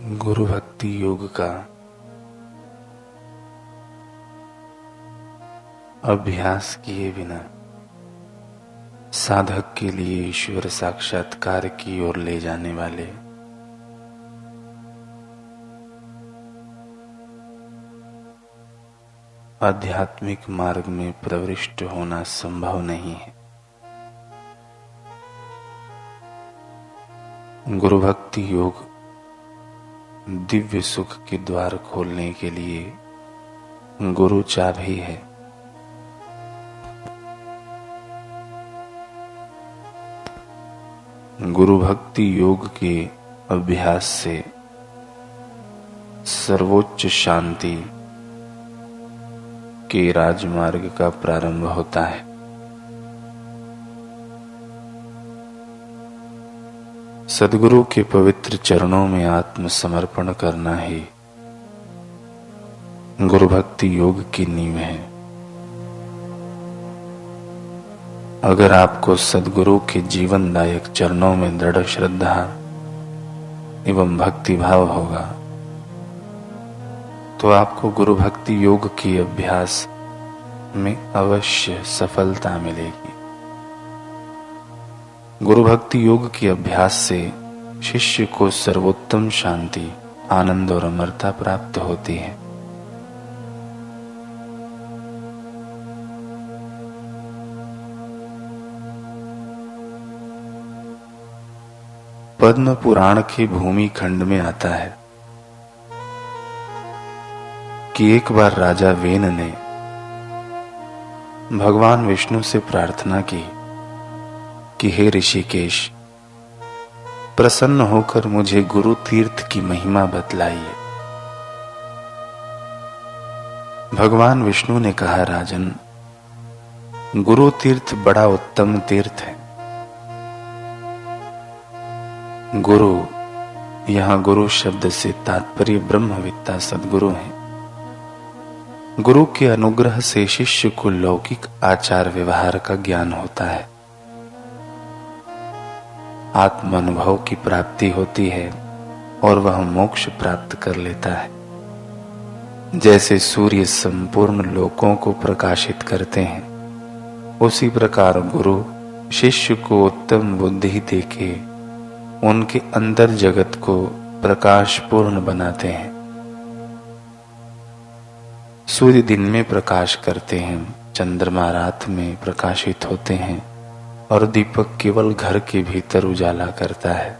गुरु भक्ति योग का अभ्यास किए बिना साधक के लिए ईश्वर साक्षात्कार की ओर ले जाने वाले आध्यात्मिक मार्ग में प्रविष्ट होना संभव नहीं है। गुरु भक्ति योग दिव्य सुख के द्वार खोलने के लिए गुरु चाबी है। गुरु भक्ति योग के अभ्यास से सर्वोच्च शांति के राजमार्ग का प्रारंभ होता है। सद्गुरु के पवित्र चरणों में आत्मसमर्पण करना ही गुरु भक्ति योग की नींव है। अगर आपको सद्गुरु के जीवनदायक चरणों में दृढ़ श्रद्धा एवं भक्ति भाव होगा तो आपको गुरु भक्ति योग के अभ्यास में अवश्य सफलता मिलेगी। गुरु भक्ति योग के अभ्यास से शिष्य को सर्वोत्तम शांति, आनंद और अमरता प्राप्त होती है। पद्म पुराण के भूमि खंड में आता है कि एक बार राजा वेन ने भगवान विष्णु से प्रार्थना की कि हे ऋषिकेश, प्रसन्न होकर मुझे गुरु तीर्थ की महिमा बतलाइए। भगवान विष्णु ने कहा, राजन, गुरु तीर्थ बड़ा उत्तम तीर्थ है। गुरु, यहां गुरु शब्द से तात्पर्य ब्रह्मविद्ता सद्गुरु है। गुरु के अनुग्रह से शिष्य को लौकिक आचार व्यवहार का ज्ञान होता है, आत्म अनुभव की प्राप्ति होती है और वह मोक्ष प्राप्त कर लेता है। जैसे सूर्य संपूर्ण लोकों को प्रकाशित करते हैं, उसी प्रकार गुरु शिष्य को उत्तम बुद्धि देके उनके अंदर जगत को प्रकाशपूर्ण बनाते हैं। सूर्य दिन में प्रकाश करते हैं, चंद्रमा रात में प्रकाशित होते हैं और दीपक केवल घर के भीतर उजाला करता है।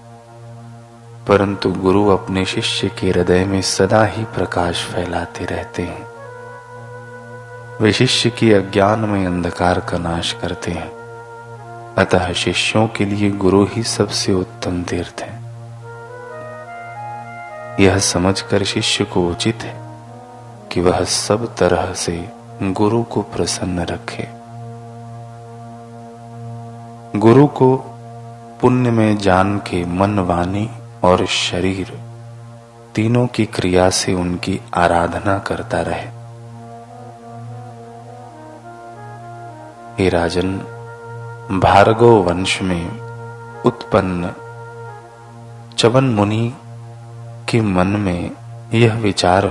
परंतु गुरु अपने शिष्य के हृदय में सदा ही प्रकाश फैलाते रहते हैं। वे शिष्य के अज्ञान में अंधकार का नाश करते हैं। अतः शिष्यों के लिए गुरु ही सबसे उत्तम तीर्थ है। यह समझकर शिष्य को उचित है कि वह सब तरह से गुरु को प्रसन्न रखे। गुरु को पुण्य में जान के मन, वाणी और शरीर तीनों की क्रिया से उनकी आराधना करता रहे। हे राजन, भार्गव वंश में उत्पन्न च्यवन मुनि के मन में यह विचार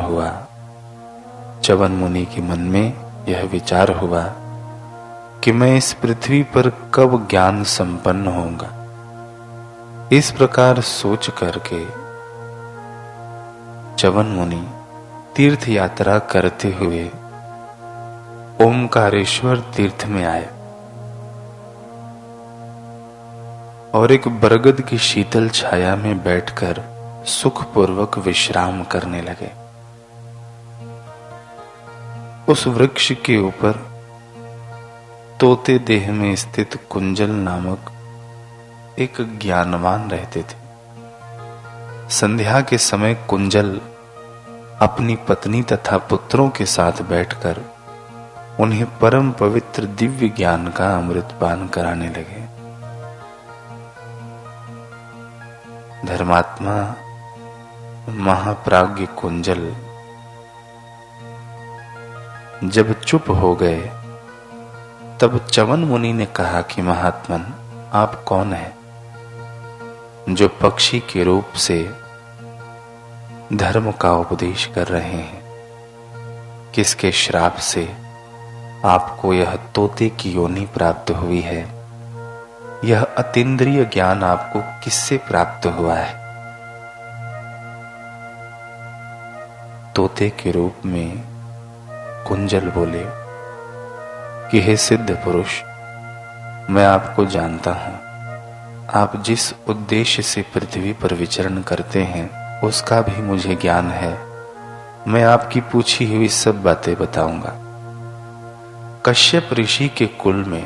हुआ कि मैं इस पृथ्वी पर कब ज्ञान संपन्न होऊंगा। इस प्रकार सोच करके च्यवन मुनि तीर्थ यात्रा करते हुए ओमकारेश्वर तीर्थ में आए और एक बरगद की शीतल छाया में बैठकर सुखपूर्वक विश्राम करने लगे। उस वृक्ष के ऊपर तोते देह में स्थित कुंजल नामक एक ज्ञानवान रहते थे। संध्या के समय कुंजल अपनी पत्नी तथा पुत्रों के साथ बैठकर उन्हें परम पवित्र दिव्य ज्ञान का अमृतपान कराने लगे। धर्मात्मा महाप्राज्ञ कुंजल जब चुप हो गए तब च्यवन मुनि ने कहा कि महात्मन, आप कौन हैं जो पक्षी के रूप से धर्म का उपदेश कर रहे हैं। किसके श्राप से आपको यह तोते की योनि प्राप्त हुई है? यह अतीन्द्रिय ज्ञान आपको किससे प्राप्त हुआ है? तोते के रूप में कुंजल बोले कि हे सिद्ध पुरुष, मैं आपको जानता हूं। आप जिस उद्देश्य से पृथ्वी पर विचरण करते हैं उसका भी मुझे ज्ञान है। मैं आपकी पूछी हुई सब बातें बताऊंगा। कश्यप ऋषि के कुल में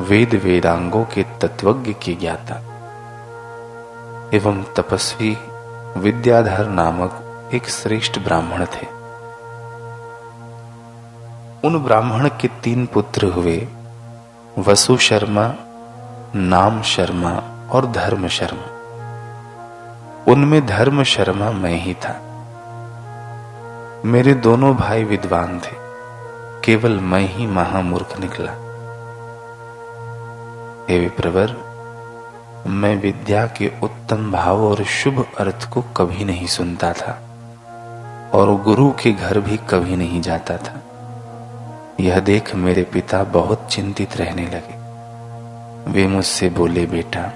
वेद वेदांगों के तत्वज्ञ की ज्ञाता एवं तपस्वी विद्याधर नामक एक श्रेष्ठ ब्राह्मण थे। उन ब्राह्मण के 3 पुत्र हुए, वसु शर्मा, नाम शर्मा और धर्म शर्मा। उनमें धर्म शर्मा मैं ही था। मेरे दोनों भाई विद्वान थे, केवल मैं ही महामूर्ख निकला। हे विप्रवर, मैं विद्या के उत्तम भाव और शुभ अर्थ को कभी नहीं सुनता था और गुरु के घर भी कभी नहीं जाता था। यह देख मेरे पिता बहुत चिंतित रहने लगे। वे मुझसे बोले, बेटा,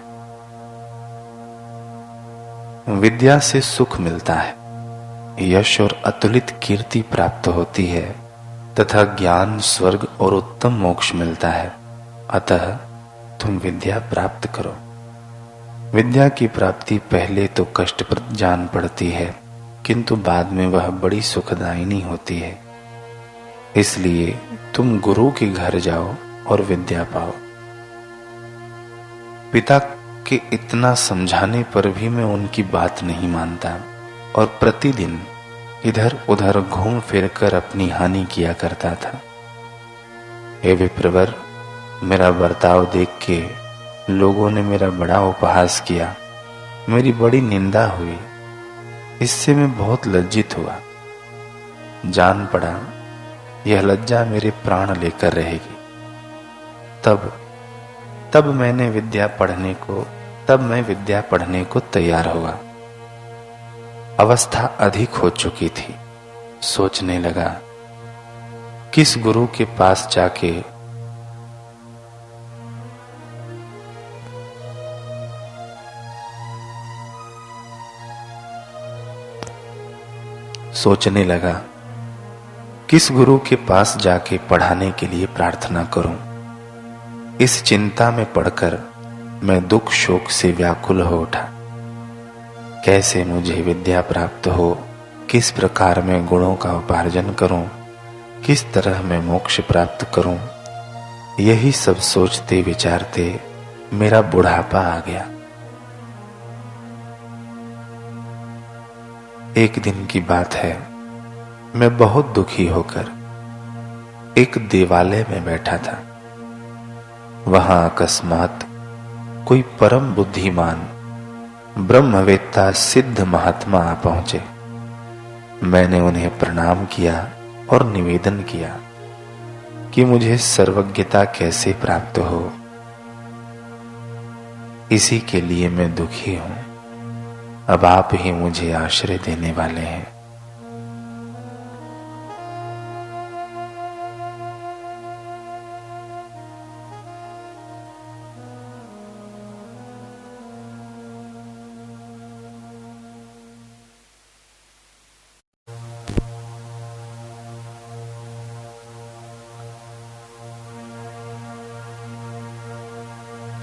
विद्या से सुख मिलता है, यश और अतुलित कीर्ति प्राप्त होती है तथा ज्ञान, स्वर्ग और उत्तम मोक्ष मिलता है। अतः तुम विद्या प्राप्त करो। विद्या की प्राप्ति पहले तो कष्टप्रद जान पड़ती है, किंतु बाद में वह बड़ी सुखदायिनी होती है। इसलिए तुम गुरु के घर जाओ और विद्या पाओ। पिता के इतना समझाने पर भी मैं उनकी बात नहीं मानता और प्रतिदिन इधर उधर घूम फिर कर अपनी हानि किया करता था। हे विप्रवर, मेरा बर्ताव देख के लोगों ने मेरा बड़ा उपहास किया, मेरी बड़ी निंदा हुई। इससे मैं बहुत लज्जित हुआ। जान पड़ा यह लज्जा मेरे प्राण लेकर रहेगी। तब मैं विद्या पढ़ने को तैयार हुआ। अवस्था अधिक हो चुकी थी। सोचने लगा, किस गुरु के पास जाके पढ़ाने के लिए प्रार्थना करूं। इस चिंता में पड़कर मैं दुख शोक से व्याकुल हो उठा। कैसे मुझे विद्या प्राप्त हो, किस प्रकार मैं गुणों का उपार्जन करूं, किस तरह मैं मोक्ष प्राप्त करूं, यही सब सोचते विचारते मेरा बुढ़ापा आ गया। एक दिन की बात है, मैं बहुत दुखी होकर एक देवालय में बैठा था। वहां अकस्मात कोई परम बुद्धिमान ब्रह्मवेत्ता सिद्ध महात्मा आ पहुंचे। मैंने उन्हें प्रणाम किया और निवेदन किया कि मुझे सर्वज्ञता कैसे प्राप्त हो, इसी के लिए मैं दुखी हूं। अब आप ही मुझे आश्रय देने वाले हैं।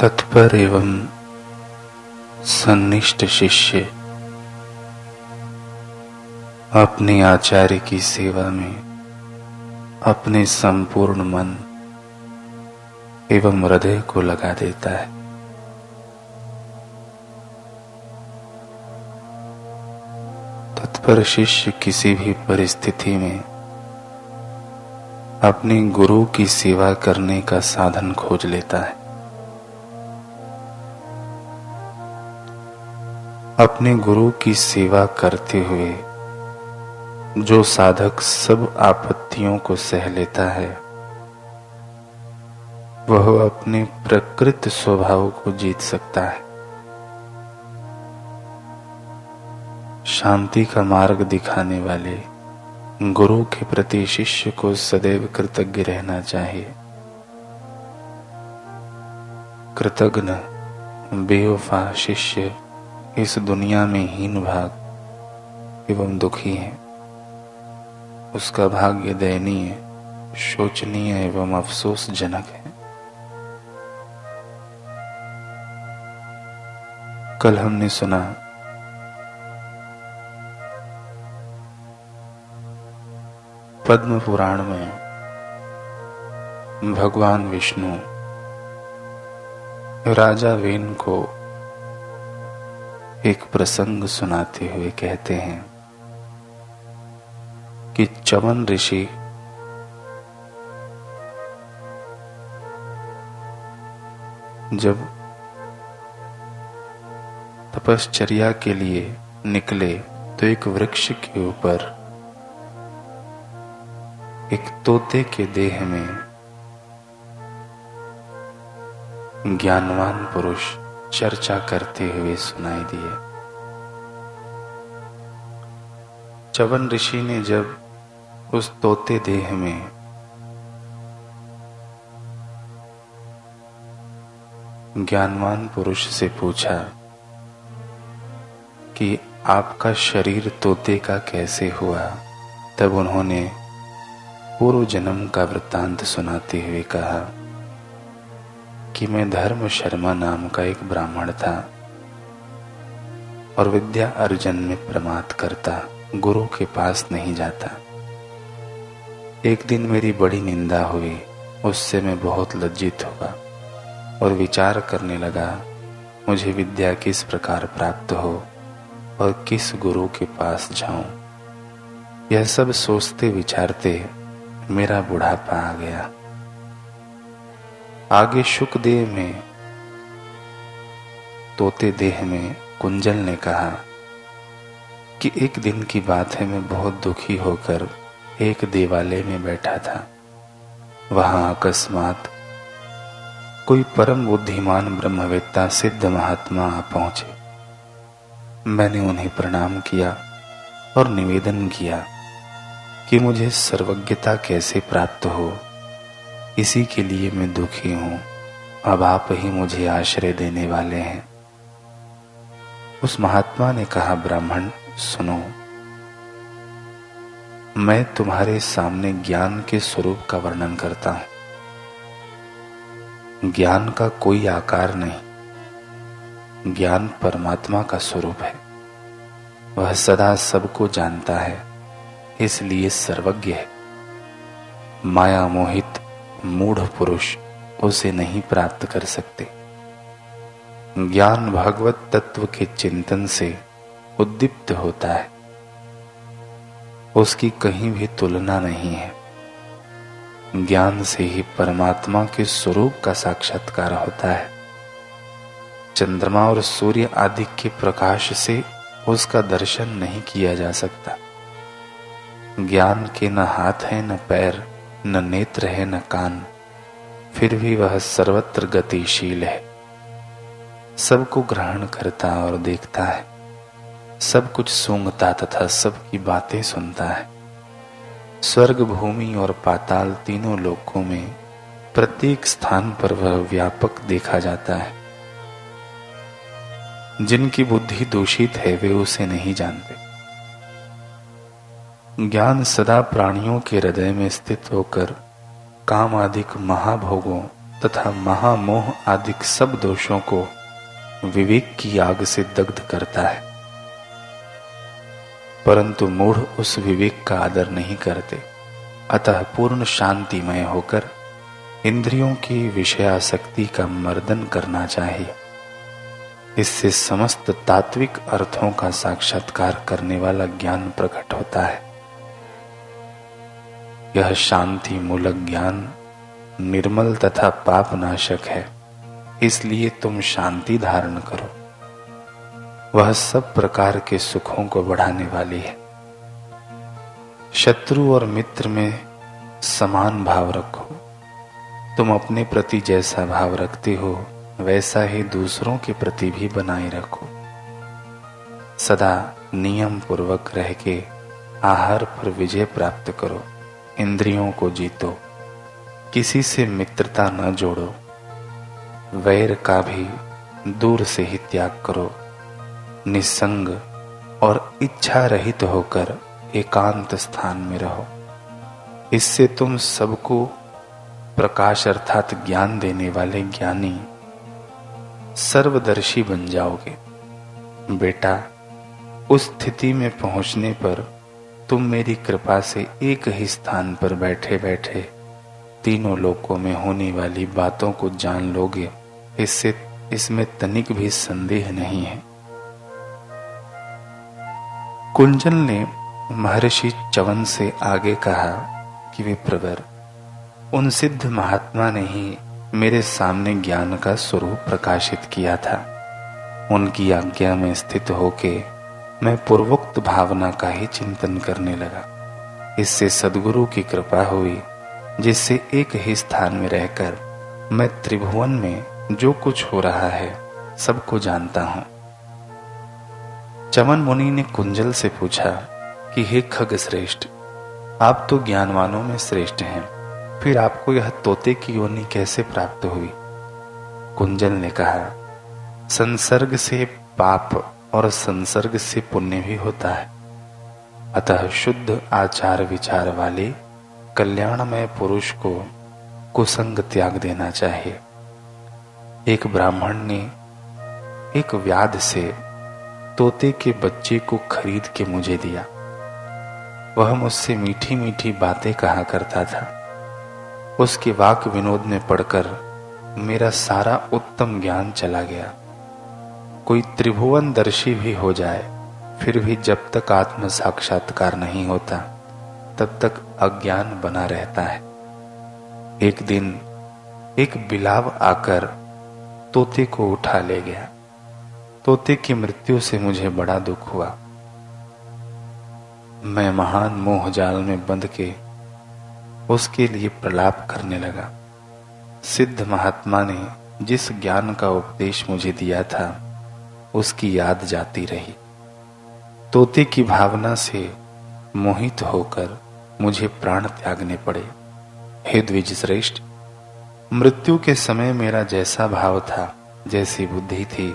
तत्पर एवं सन्निष्ठ शिष्य अपने आचार्य की सेवा में अपने संपूर्ण मन एवं हृदय को लगा देता है। तत्पर शिष्य किसी भी परिस्थिति में अपने गुरु की सेवा करने का साधन खोज लेता है। अपने गुरु की सेवा करते हुए जो साधक सब आपत्तियों को सह लेता है, वह अपने प्रकृत स्वभाव को जीत सकता है। शांति का मार्ग दिखाने वाले गुरु के प्रति शिष्य को सदैव कृतज्ञ रहना चाहिए। कृतज्ञ बेवफा शिष्य इस दुनिया में हीन भाग एवं दुखी है। उसका भाग्य दयनीय, शोचनीय एवं अफसोसजनक है। कल हमने सुना पद्म पुराण में भगवान विष्णु राजा वेन को एक प्रसंग सुनाते हुए कहते हैं कि च्यवन ऋषि जब तपश्चर्या के लिए निकले तो एक वृक्ष के ऊपर एक तोते के देह में ज्ञानवान पुरुष चर्चा करते हुए सुनाई दिए। च्यवन ऋषि ने जब उस तोते देह में ज्ञानवान पुरुष से पूछा कि आपका शरीर तोते का कैसे हुआ, तब उन्होंने पूर्व जन्म का वृत्तांत सुनाते हुए कहा कि मैं धर्म शर्मा नाम का एक ब्राह्मण था और विद्या अर्जन में प्रमाद करता, गुरु के पास नहीं जाता। एक दिन मेरी बड़ी निंदा हुई, उससे मैं बहुत लज्जित हुआ और विचार करने लगा मुझे विद्या किस प्रकार प्राप्त हो और किस गुरु के पास जाऊं। यह सब सोचते विचारते मेरा बुढ़ापा आ गया। आगे शुकदेव में तोते देह में कुंजल ने कहा कि एक दिन की बात है, मैं बहुत दुखी होकर एक देवालय में बैठा था। वहां अकस्मात कोई परम बुद्धिमान ब्रह्मवेत्ता सिद्ध महात्मा आ पहुंचे। मैंने उन्हें प्रणाम किया और निवेदन किया कि मुझे सर्वज्ञता कैसे प्राप्त हो, इसी के लिए मैं दुखी हूं। अब आप ही मुझे आश्रय देने वाले हैं। उस महात्मा ने कहा, ब्राह्मण सुनो, मैं तुम्हारे सामने ज्ञान के स्वरूप का वर्णन करता हूं। ज्ञान का कोई आकार नहीं, ज्ञान परमात्मा का स्वरूप है। वह सदा सबको जानता है, इसलिए सर्वज्ञ है। माया मोहित मूढ़ पुरुष उसे नहीं प्राप्त कर सकते। ज्ञान भगवत तत्व के चिंतन से उद्दीप्त होता है, उसकी कहीं भी तुलना नहीं है। ज्ञान से ही परमात्मा के स्वरूप का साक्षात्कार होता है। चंद्रमा और सूर्य आदि के प्रकाश से उसका दर्शन नहीं किया जा सकता। ज्ञान के न हाथ है, न पैर, न नेत्र है, न कान, फिर भी वह सर्वत्र गतिशील है। सबको ग्रहण करता और देखता है, सब कुछ सूंघता तथा सबकी बातें सुनता है। स्वर्ग, भूमि और पाताल तीनों लोकों में प्रत्येक स्थान पर वह व्यापक देखा जाता है। जिनकी बुद्धि दूषित है वे उसे नहीं जानते। ज्ञान सदा प्राणियों के हृदय में स्थित होकर काम आदिक महाभोगों तथा महामोह आदिक सब दोषों को विवेक की आग से दग्ध करता है, परंतु मूढ़ उस विवेक का आदर नहीं करते। अतः पूर्ण शांतिमय होकर इंद्रियों की विषयासक्ति का मर्दन करना चाहिए। इससे समस्त तात्विक अर्थों का साक्षात्कार करने वाला ज्ञान प्रकट होता है। यह शांति मूलक ज्ञान निर्मल तथा पाप नाशक है, इसलिए तुम शांति धारण करो। वह सब प्रकार के सुखों को बढ़ाने वाली है। शत्रु और मित्र में समान भाव रखो। तुम अपने प्रति जैसा भाव रखते हो वैसा ही दूसरों के प्रति भी बनाए रखो। सदा नियम पूर्वक रह के आहार पर विजय प्राप्त करो, इंद्रियों को जीतो, किसी से मित्रता न जोड़ो, वैर का भी दूर से ही त्याग करो, निस्संग और इच्छा रहित होकर एकांत स्थान में रहो। इससे तुम सबको प्रकाश अर्थात ज्ञान देने वाले ज्ञानी सर्वदर्शी बन जाओगे। बेटा, उस स्थिति में पहुंचने पर तुम मेरी कृपा से एक ही स्थान पर बैठे बैठे तीनों लोकों में होने वाली बातों को जान लोगे, इसमें तनिक भी संदेह नहीं है। कुंजल ने महर्षि च्यवन से आगे कहा कि विप्रवर, उन सिद्ध महात्मा ने ही मेरे सामने ज्ञान का स्वरूप प्रकाशित किया था। उनकी आज्ञा में स्थित होके मैं पूर्वोक्त भावना का ही चिंतन करने लगा। इससे सद्गुरु की कृपा हुई, जिससे एक ही स्थान में रहकर मैं त्रिभुवन में जो कुछ हो रहा है सबको जानता हूं। च्यवन मुनि ने कुंजल से पूछा कि हे खग श्रेष्ठ, आप तो ज्ञानवानों में श्रेष्ठ हैं, फिर आपको यह तोते की योनि कैसे प्राप्त हुई? कुंजल ने कहा, संसर्ग से पाप और संसर्ग से पुण्य भी होता है, अतः शुद्ध आचार विचार वाले कल्याणमय पुरुष को कुसंग त्याग देना चाहिए। एक ब्राह्मण ने एक व्याध से तोते के बच्चे को खरीद के मुझे दिया। वह मुझसे मीठी मीठी बातें कहा करता था। उसके वाक विनोद में पढ़कर मेरा सारा उत्तम ज्ञान चला गया। कोई त्रिभुवन दर्शी भी हो जाए, फिर भी जब तक आत्म साक्षात्कार नहीं होता तब तक अज्ञान बना रहता है। एक दिन एक बिलाव आकर तोते को उठा ले गया। तोते की मृत्यु से मुझे बड़ा दुख हुआ। मैं महान मोह जाल में बंध के उसके लिए प्रलाप करने लगा। सिद्ध महात्मा ने जिस ज्ञान का उपदेश मुझे दिया था उसकी याद जाती रही। तोते की भावना से मोहित होकर मुझे प्राण त्यागने पड़े। हे द्विज श्रेष्ठ, मृत्यु के समय मेरा जैसा भाव था, जैसी बुद्धि थी,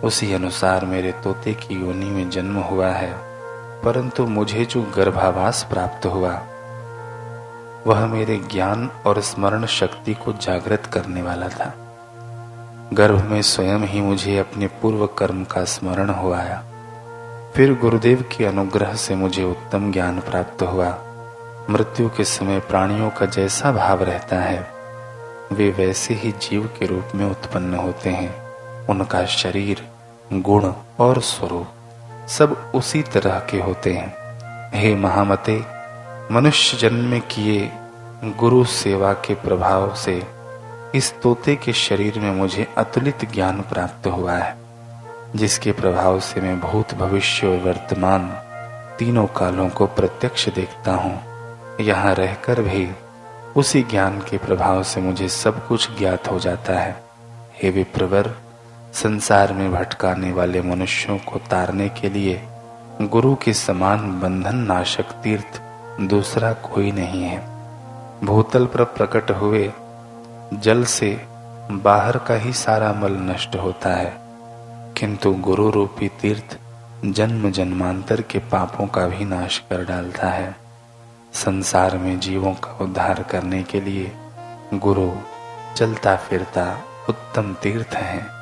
उसी अनुसार मेरे तोते की योनि में जन्म हुआ है। परंतु मुझे जो गर्भावास प्राप्त हुआ वह मेरे ज्ञान और स्मरण शक्ति को जागृत करने वाला था। गर्भ में स्वयं ही मुझे अपने पूर्व कर्म का स्मरण हो आया। फिर गुरुदेव के अनुग्रह से मुझे उत्तम ज्ञान प्राप्त हुआ। मृत्यु के समय प्राणियों का जैसा भाव रहता है वे वैसे ही जीव के रूप में उत्पन्न होते हैं। उनका शरीर, गुण और स्वरूप सब उसी तरह के होते हैं। हे महामते, मनुष्य जन्म में किए गुरु सेवा के प्रभाव से इस तोते के शरीर में मुझे अतुलित ज्ञान प्राप्त हुआ है, जिसके प्रभाव से मैं भूत, भविष्य और वर्तमान तीनों कालों को प्रत्यक्ष देखता हूँ। यहाँ रहकर भी उसी ज्ञान के प्रभाव से मुझे सब कुछ ज्ञात हो जाता है। हे विप्रवर, संसार में भटकाने वाले मनुष्यों को तारने के लिए गुरु के समान बंधन नाशक तीर्थ दूसरा कोई नहीं है। भूतल पर प्रकट हुए जल से बाहर का ही सारा मल नष्ट होता है, किंतु गुरु रूपी तीर्थ जन्म जन्मांतर के पापों का भी नाश कर डालता है। संसार में जीवों का उद्धार करने के लिए गुरु चलता फिरता उत्तम तीर्थ है।